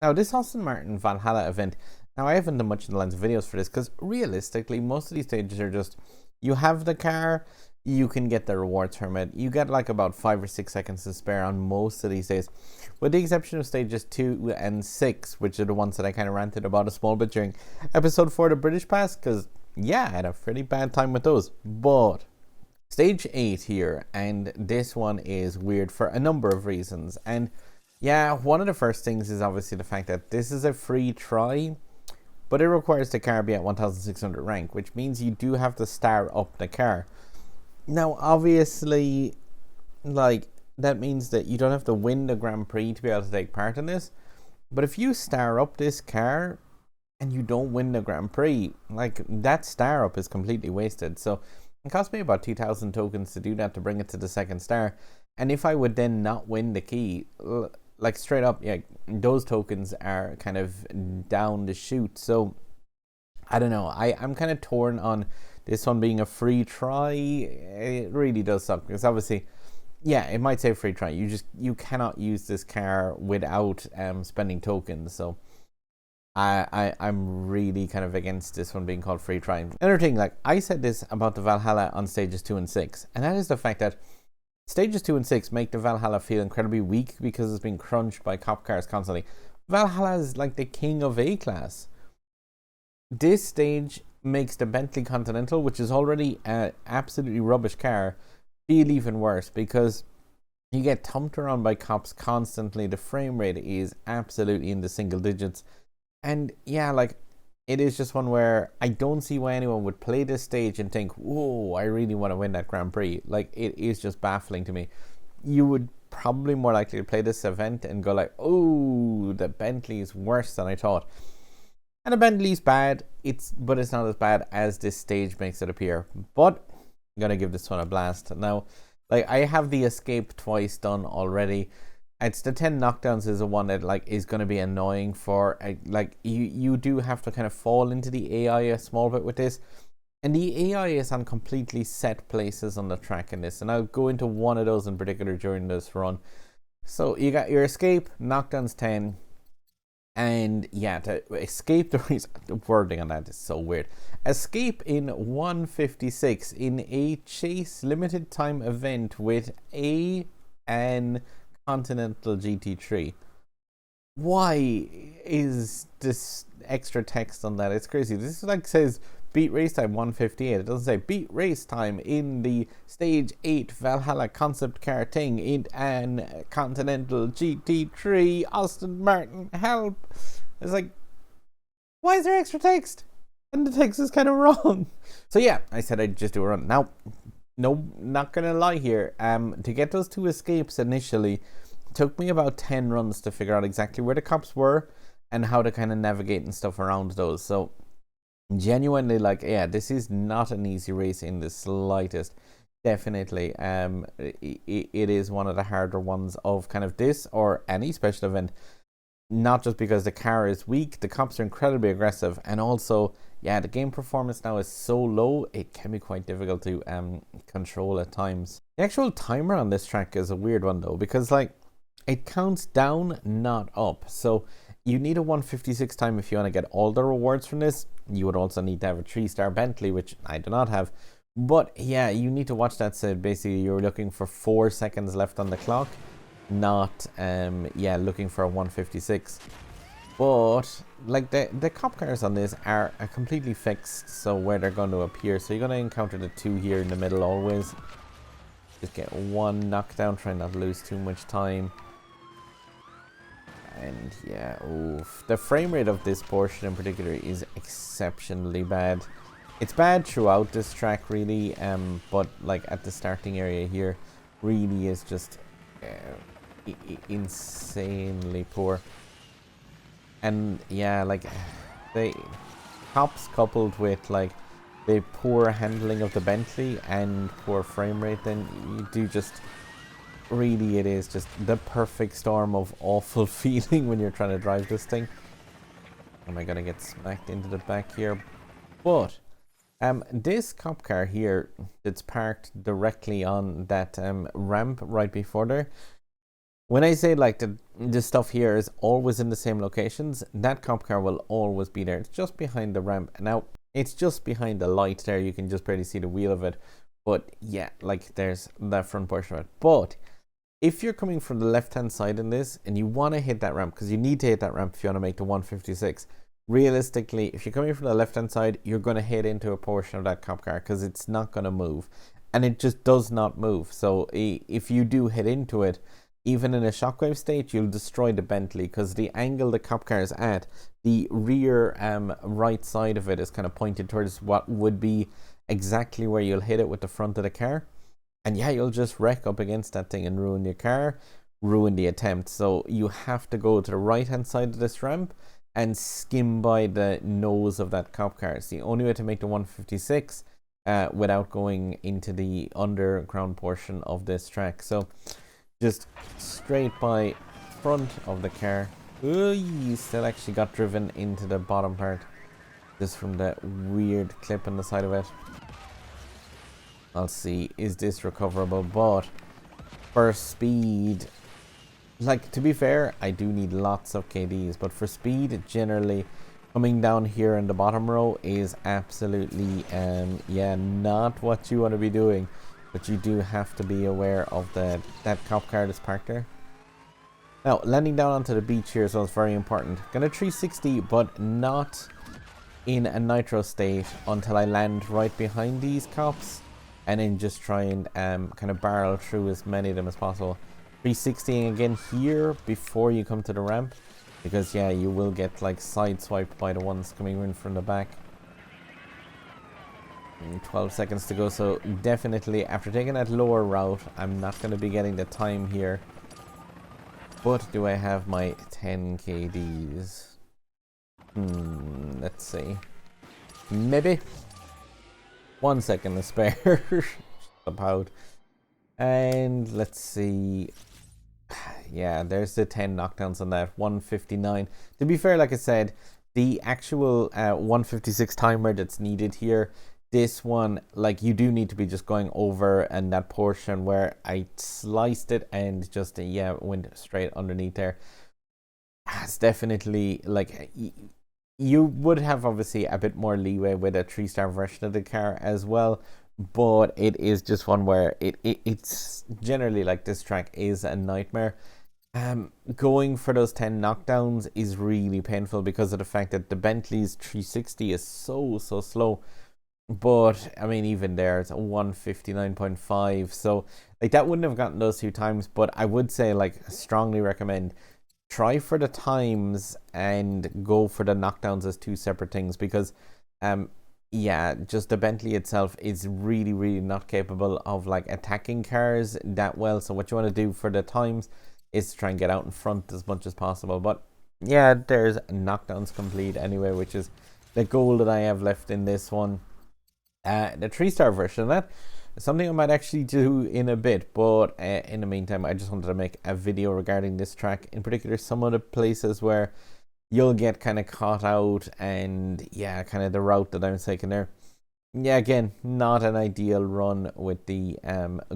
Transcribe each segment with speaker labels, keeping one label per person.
Speaker 1: Now, this Aston Martin Valhalla event, now I haven't done much in the lines of videos for this because realistically, most of these stages are just, you have the car, you can get the rewards from it. You get like about 5 or 6 seconds to spare on most of these days, with the exception of stages 2 and 6, which are the ones that I kind of ranted about a small bit during episode 4, the British Pass, because yeah, I had a pretty bad time with those. But stage 8 here, and this one is weird for a number of reasons. And yeah, one of the first things is obviously the fact that this is a free try, but it requires the car be at 1600 rank, which means you do have to star up the car. Now, obviously, like, that means that you don't have to win the Grand Prix to be able to take part in this, but if you star up this car and you don't win the Grand Prix, like, that star up is completely wasted. So it cost me about 2000 tokens to do that, to bring it to the second star, and if I would then not win the key, like straight up, yeah, those tokens are kind of down the chute. So I don't know, I'm kind of torn on this one being a free try. It really does suck because obviously, yeah, it might say free try, you cannot use this car without spending tokens. So I'm really kind of against this one being called free try. Another thing, like I said this about the Valhalla on stages 2 and 6, and that is the fact that stages 2 and 6 make the Valhalla feel incredibly weak because it's been crunched by cop cars constantly. Valhalla is like the king of A-class. This stage makes the Bentley Continental, which is already an absolutely rubbish car, feel even worse because you get thumped around by cops constantly. The frame rate is absolutely in the single digits. And yeah, like, it is just one where I don't see why anyone would play this stage and think, whoa, I really want to win that Grand Prix. Like, it is just baffling to me. You would probably more likely to play this event and go like, oh, the Bentley is worse than I thought. And the Bentley's bad, but it's not as bad as this stage makes it appear. But I'm going to give this one a blast. Now, like, I have the escape twice done already. It's the 10 knockdowns is the one that like is going to be annoying for like you do have to kind of fall into the AI a small bit with this, and the AI is on completely set places on the track in this, and I'll go into one of those in particular during this run. So you got your escape, knockdowns 10, and yeah, to escape the wording on that is so weird. Escape in 156 in a chase limited time event with an Continental GT3. Why is this extra text on that? It's crazy. This like says beat race time 158. It doesn't say beat race time in the stage 8 Valhalla concept car thing in an Continental GT3 Aston Martin. Help! It's like, why is there extra text? And the text is kind of wrong. So yeah, I said I'd just do a run. Now, no, not gonna lie here. To get those 2 escapes initially, it took me about 10 runs to figure out exactly where the cops were and how to kind of navigate and stuff around those. So genuinely, like, yeah, this is not an easy race in the slightest. Definitely, it is one of the harder ones of kind of this or any special event. Not just because the car is weak, the cops are incredibly aggressive, and also, yeah, the game performance now is so low, it can be quite difficult to control at times. The actual timer on this track is a weird one though, because like, it counts down, not up. So you need a 156 time if you want to get all the rewards from this. You would also need to have a 3-star Bentley, which I do not have. But yeah, you need to watch that. So basically you're looking for 4 seconds left on the clock, not yeah, looking for a 156. But like the cop cars on this are completely fixed, so where they're going to appear. So you're going to encounter the 2 here in the middle always. Just get 1 knockdown, try not to lose too much time. And yeah, oof. The frame rate of this portion in particular is exceptionally bad. It's bad throughout this track really, but like at the starting area here really is just insanely poor. And yeah, like the cops coupled with like the poor handling of the Bentley and poor frame rate, then you do just really, it is just the perfect storm of awful feeling when you're trying to drive this thing. Am I gonna get smacked into the back here? But this cop car here that's parked directly on that ramp right before there, When I say like the stuff here is always in the same locations, that cop car will always be there. It's just behind the ramp. Now, it's just behind the light there. You can just barely see the wheel of it. But yeah, like there's that front portion of it. But if you're coming from the left-hand side in this and you want to hit that ramp, because you need to hit that ramp if you want to make the 156, realistically, if you're coming from the left-hand side, you're going to hit into a portion of that cop car because it's not going to move. And it just does not move. So if you do hit into it, even in a shockwave state, you'll destroy the Bentley because the angle the cop car is at, the rear right side of it is kind of pointed towards what would be exactly where you'll hit it with the front of the car. And yeah, you'll just wreck up against that thing and ruin your car, ruin the attempt. So you have to go to the right hand side of this ramp and skim by the nose of that cop car. It's the only way to make the 156 without going into the underground portion of this track. So just straight by front of the car. Ooh, you still actually got driven into the bottom part just from the weird clip on the side of it. I'll see, is this recoverable? But for speed, like, to be fair, I do need lots of KDs, but for speed, generally coming down here in the bottom row is absolutely yeah, not what you want to be doing. But you do have to be aware of that cop car that's parked there. Now, landing down onto the beach here as well is very important. Gonna 360, but not in a nitro state until I land right behind these cops. And then just try and kind of barrel through as many of them as possible. 360ing again here before you come to the ramp. Because yeah, you will get like sideswiped by the ones coming in from the back. 12 seconds to go, so definitely after taking that lower route, I'm not going to be getting the time here. But do I have my 10 KDs? Let's see. Maybe. 1 second to spare. About. And let's see. Yeah, there's the 10 knockdowns on that. 159. To be fair, like I said, the actual 156 timer that's needed here, this one, like, you do need to be just going over and that portion where I sliced it and just, yeah, went straight underneath there. It's definitely, like, you would have obviously a bit more leeway with a 3-star version of the car as well, but it is just one where it's generally, like, this track is a nightmare. Going for those 10 knockdowns is really painful because of the fact that the Bentley's 360 is so slow. But I mean, even there, it's a 159.5. So like that wouldn't have gotten those 2 times. But I would say, like, strongly recommend try for the times and go for the knockdowns as 2 separate things, because yeah, just the Bentley itself is really not capable of like attacking cars that well. So what you want to do for the times is to try and get out in front as much as possible. But yeah, there's knockdowns complete anyway, which is the goal that I have left in this one. The 3-star version of that is something I might actually do in a bit, but in the meantime, I just wanted to make a video regarding this track, in particular some of the places where you'll get kind of caught out, and yeah, kind of the route that I'm taking there. Yeah, again, not an ideal run with the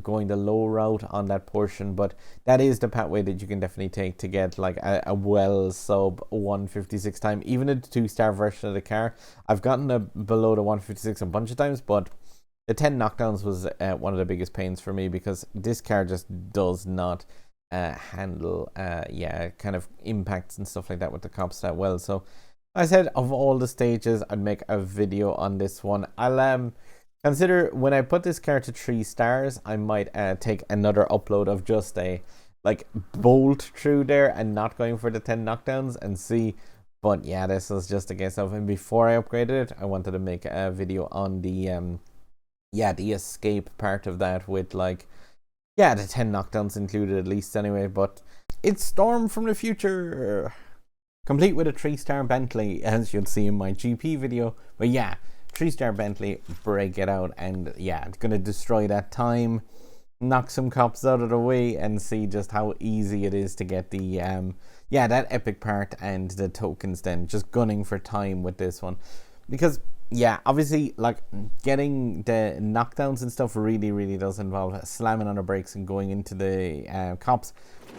Speaker 1: going the low route on that portion, but that is the pathway that you can definitely take to get like a well sub 156 time. Even in the 2-star version of the car, I've gotten below the 156 a bunch of times, but the 10 knockdowns was one of the biggest pains for me, because this car just does not handle yeah, kind of impacts and stuff like that with the cops that well. So I said of all the stages, I'd make a video on this one. I'll consider when I put this car to 3 stars, I might take another upload of just a like bolt through there and not going for the 10 knockdowns and see. But yeah, this was just a case of, and before I upgraded it, I wanted to make a video on the yeah, the escape part of that with like, yeah, the 10 knockdowns included at least anyway. But it's Storm from the future, complete with a 3-star Bentley, as you'll see in my GP video. But yeah, 3-star Bentley, break it out, and yeah, it's gonna destroy that time, knock some cops out of the way, and see just how easy it is to get the yeah, that epic part and the tokens. Then just gunning for time with this one, because yeah, obviously, like getting the knockdowns and stuff really does involve slamming on the brakes and going into the cops.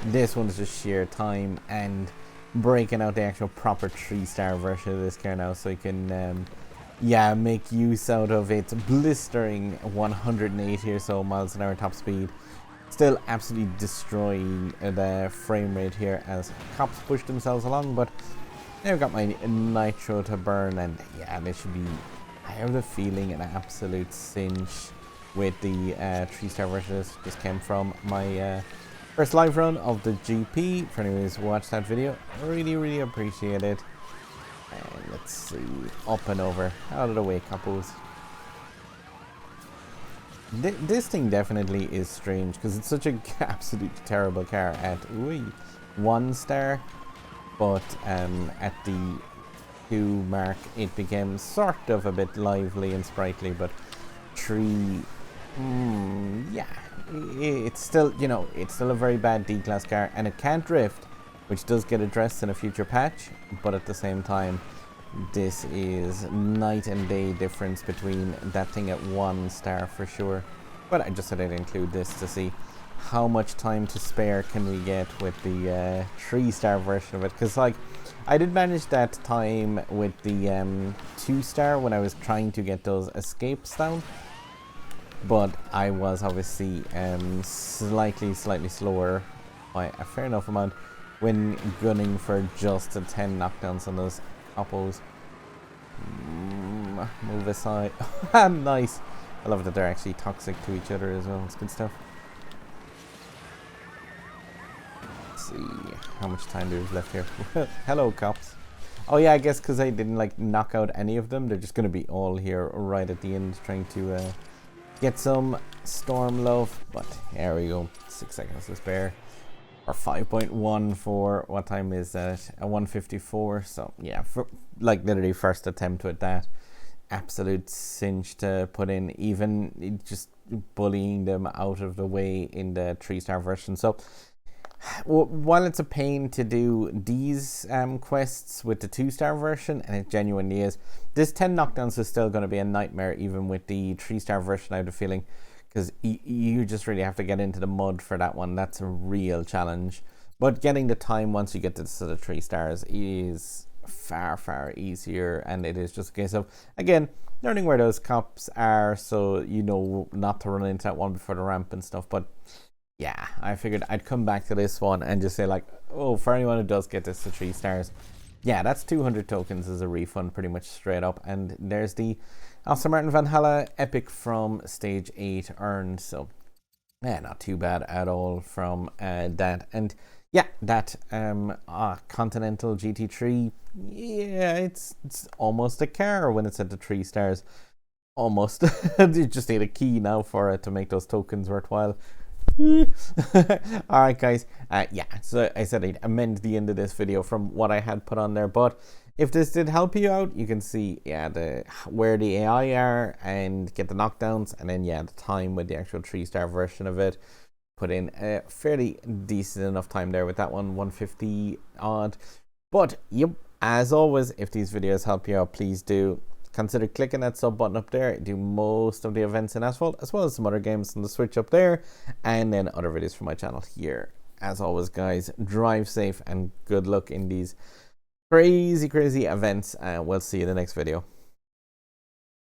Speaker 1: This one's just sheer time and breaking out the actual proper 3-star version of this car now, so you can yeah, make use out of its blistering 180 or so miles an hour top speed. Still absolutely destroying the frame rate here as cops push themselves along, but I've got my nitro to burn, and yeah, this should be, I have the feeling, an absolute cinch with the 3-star version. This just came from my first live run of the GP. For anyone who's watched that video, really appreciate it. And let's see, up and over, out of the way, couples. This thing definitely is strange because it's such an absolute terrible car at 1 star. But at the 2 mark, it became sort of a bit lively and sprightly. But 3, yeah, it's still, you know, it's still a very bad D-class car, and it can't drift, which does get addressed in a future patch. But at the same time, this is night and day difference between that thing at 1 star for sure. But I just said I'd include this to see how much time to spare can we get with the 3-star version of it, because like I did manage that time with the 2-star when I was trying to get those escapes down, but I was obviously slightly slower by a fair enough amount when gunning for just the 10 knockdowns on those oppos. Move aside. Nice. I love that they're actually toxic to each other as well. It's good stuff. See how much time do we have left here. Hello, cops. Oh yeah, I guess because I didn't like knock out any of them, they're just going to be all here right at the end trying to get some storm love. But there we go, 6 seconds to spare, or 5.1 for what time is that, a 1:54. So yeah, for like literally first attempt with that, absolute cinch to put in, even just bullying them out of the way in the 3-star version. So while it's a pain to do these quests with the 2-star version, and it genuinely is, this 10 knockdowns is still going to be a nightmare even with the 3-star version, I have a feeling, because you just really have to get into the mud for that one. That's a real challenge. But getting the time once you get to the 3 stars is far easier, and it is just a case of, again, learning where those cops are so you know not to run into that one before the ramp and stuff. But yeah, I figured I'd come back to this one and just say like, oh, for anyone who does get this to 3 stars, yeah, that's 200 tokens as a refund pretty much straight up. And there's the Aston Martin Valhalla Epic from stage 8 earned. So yeah, not too bad at all from that. And yeah, that Continental GT3, yeah, it's almost a car when it's at the 3 stars. Almost. You just need a key now for it to make those tokens worthwhile. Alright guys, yeah, so I said I'd amend the end of this video from what I had put on there, but if this did help you out, you can see, yeah, where the AI are and get the knockdowns, and then yeah, the time with the actual 3-star version of it. Put in a fairly decent enough time there with that one, 150 odd. But yep, as always, if these videos help you out, please do consider clicking that sub button up there. I do most of the events in Asphalt, as well as some other games on the Switch up there, and then other videos from my channel here. As always, guys, drive safe and good luck in these crazy events. We'll see you in the next video.